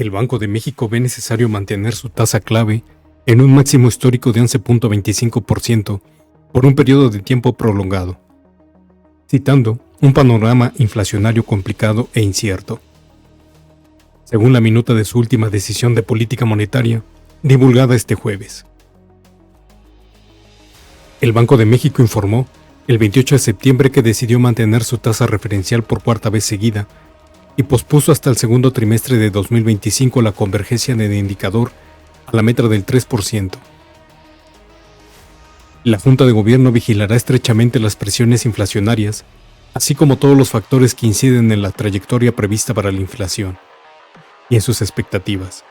El Banco de México ve necesario mantener su tasa clave en un máximo histórico de 11.25% por un periodo de tiempo prolongado, citando un panorama inflacionario complicado e incierto. Según la minuta de su última decisión de política monetaria, divulgada este jueves. El Banco de México informó el 28 de septiembre que decidió mantener su tasa referencial por cuarta vez seguida y pospuso hasta el segundo trimestre de 2025 la convergencia del indicador a la meta del 3%. La Junta de Gobierno vigilará estrechamente las presiones inflacionarias, así como todos los factores que inciden en la trayectoria prevista para la inflación y en sus expectativas.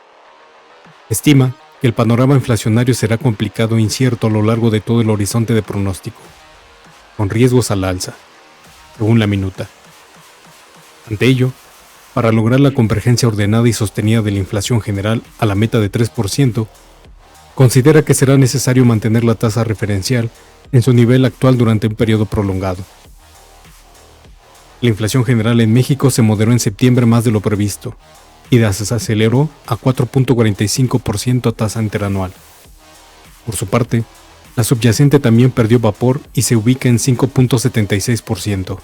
Estima que el panorama inflacionario será complicado e incierto a lo largo de todo el horizonte de pronóstico, con riesgos al alza, según la minuta. Ante ello, para lograr la convergencia ordenada y sostenida de la inflación general a la meta de 3%, considera que será necesario mantener la tasa referencial en su nivel actual durante un periodo prolongado. La inflación general en México se moderó en septiembre más de lo previsto y desaceleró a 4.45% a tasa interanual. Por su parte, la subyacente también perdió vapor y se ubica en 5.76%.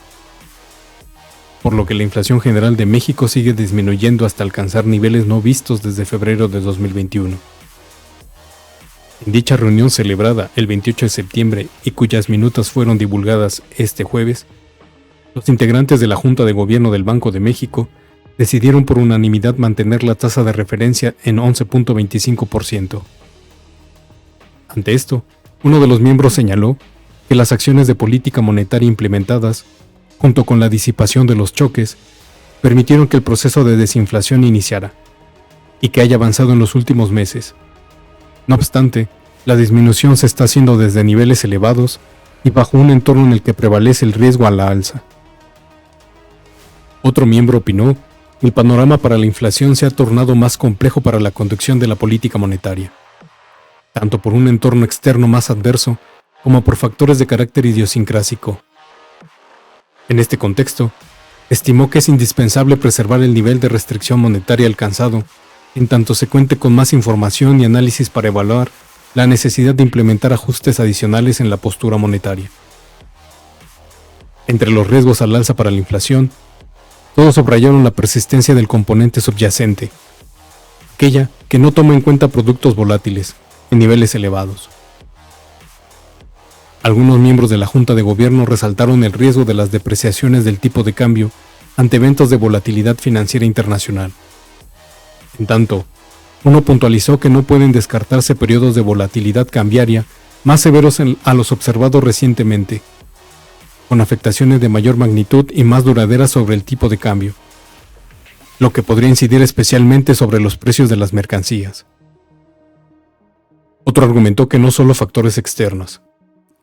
Por lo que la inflación general de México sigue disminuyendo hasta alcanzar niveles no vistos desde febrero de 2021. En dicha reunión celebrada el 28 de septiembre y cuyas minutas fueron divulgadas este jueves, los integrantes de la Junta de Gobierno del Banco de México decidieron por unanimidad mantener la tasa de referencia en 11.25%. Ante esto, uno de los miembros señaló que las acciones de política monetaria implementadas, junto con la disipación de los choques, permitieron que el proceso de desinflación iniciara y que haya avanzado en los últimos meses. No obstante, la disminución se está haciendo desde niveles elevados y bajo un entorno en el que prevalece el riesgo a la alza. Otro miembro opinó que el panorama para la inflación se ha tornado más complejo para la conducción de la política monetaria, tanto por un entorno externo más adverso como por factores de carácter idiosincrásico. En este contexto, estimó que es indispensable preservar el nivel de restricción monetaria alcanzado, en tanto se cuente con más información y análisis para evaluar la necesidad de implementar ajustes adicionales en la postura monetaria. Entre los riesgos al alza para la inflación, todos subrayaron la persistencia del componente subyacente, aquella que no toma en cuenta productos volátiles, en niveles elevados. Algunos miembros de la Junta de Gobierno resaltaron el riesgo de las depreciaciones del tipo de cambio ante eventos de volatilidad financiera internacional. En tanto, uno puntualizó que no pueden descartarse periodos de volatilidad cambiaria más severos a los observados recientemente, con afectaciones de mayor magnitud y más duraderas sobre el tipo de cambio, lo que podría incidir especialmente sobre los precios de las mercancías. Otro argumentó que no solo factores externos,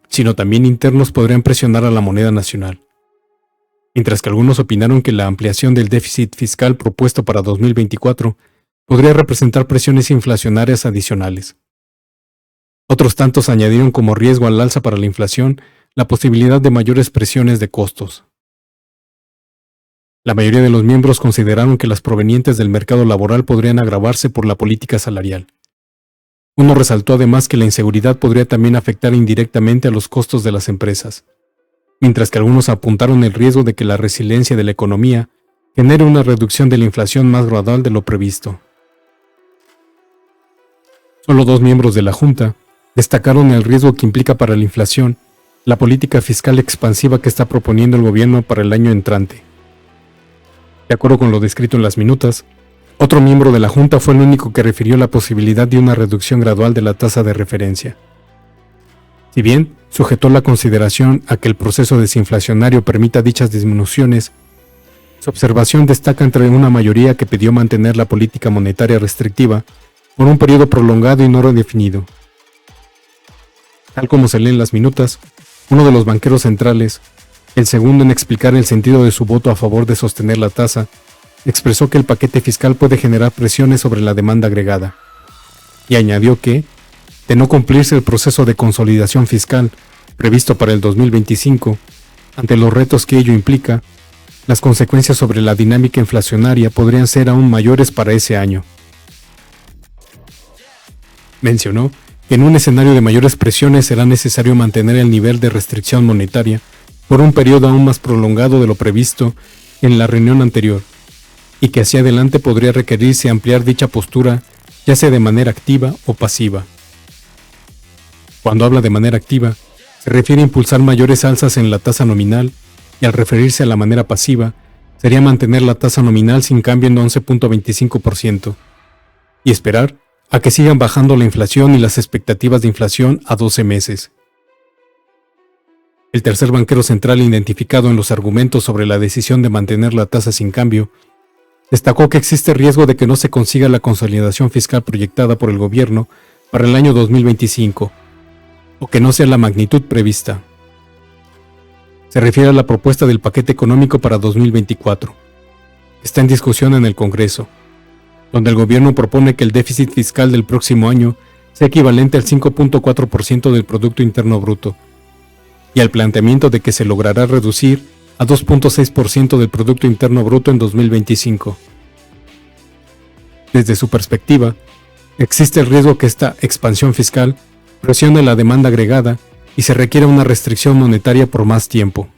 sino también internos podrían presionar a la moneda nacional, mientras que algunos opinaron que la ampliación del déficit fiscal propuesto para 2024 podría representar presiones inflacionarias adicionales. Otros tantos añadieron como riesgo al alza para la inflación la posibilidad de mayores presiones de costos. La mayoría de los miembros consideraron que las provenientes del mercado laboral podrían agravarse por la política salarial. Uno resaltó además que la inseguridad podría también afectar indirectamente a los costos de las empresas, mientras que algunos apuntaron el riesgo de que la resiliencia de la economía genere una reducción de la inflación más gradual de lo previsto. Solo dos miembros de la Junta destacaron el riesgo que implica para la inflación la política fiscal expansiva que está proponiendo el gobierno para el año entrante. De acuerdo con lo descrito en las minutas, otro miembro de la Junta fue el único que refirió la posibilidad de una reducción gradual de la tasa de referencia. Si bien sujetó la consideración a que el proceso desinflacionario permita dichas disminuciones, su observación destaca entre una mayoría que pidió mantener la política monetaria restrictiva por un periodo prolongado y no redefinido. Tal como se lee en las minutas, uno de los banqueros centrales, el segundo en explicar el sentido de su voto a favor de sostener la tasa, expresó que el paquete fiscal puede generar presiones sobre la demanda agregada, y añadió que, de no cumplirse el proceso de consolidación fiscal previsto para el 2025, ante los retos que ello implica, las consecuencias sobre la dinámica inflacionaria podrían ser aún mayores para ese año. Mencionó que en un escenario de mayores presiones será necesario mantener el nivel de restricción monetaria por un periodo aún más prolongado de lo previsto en la reunión anterior, y que hacia adelante podría requerirse ampliar dicha postura, ya sea de manera activa o pasiva. Cuando habla de manera activa, se refiere a impulsar mayores alzas en la tasa nominal, y al referirse a la manera pasiva, sería mantener la tasa nominal sin cambio en 11.25%, y esperar a que sigan bajando la inflación y las expectativas de inflación a 12 meses. El tercer banquero central identificado en los argumentos sobre la decisión de mantener la tasa sin cambio, destacó que existe riesgo de que no se consiga la consolidación fiscal proyectada por el gobierno para el año 2025, o que no sea la magnitud prevista. Se refiere a la propuesta del paquete económico para 2024. Está en discusión en el Congreso, donde el gobierno propone que el déficit fiscal del próximo año sea equivalente al 5.4% del Producto Interno Bruto, y al planteamiento de que se logrará reducir a 2.6% del Producto Interno Bruto en 2025. Desde su perspectiva, existe el riesgo que esta expansión fiscal presione la demanda agregada y se requiera una restricción monetaria por más tiempo.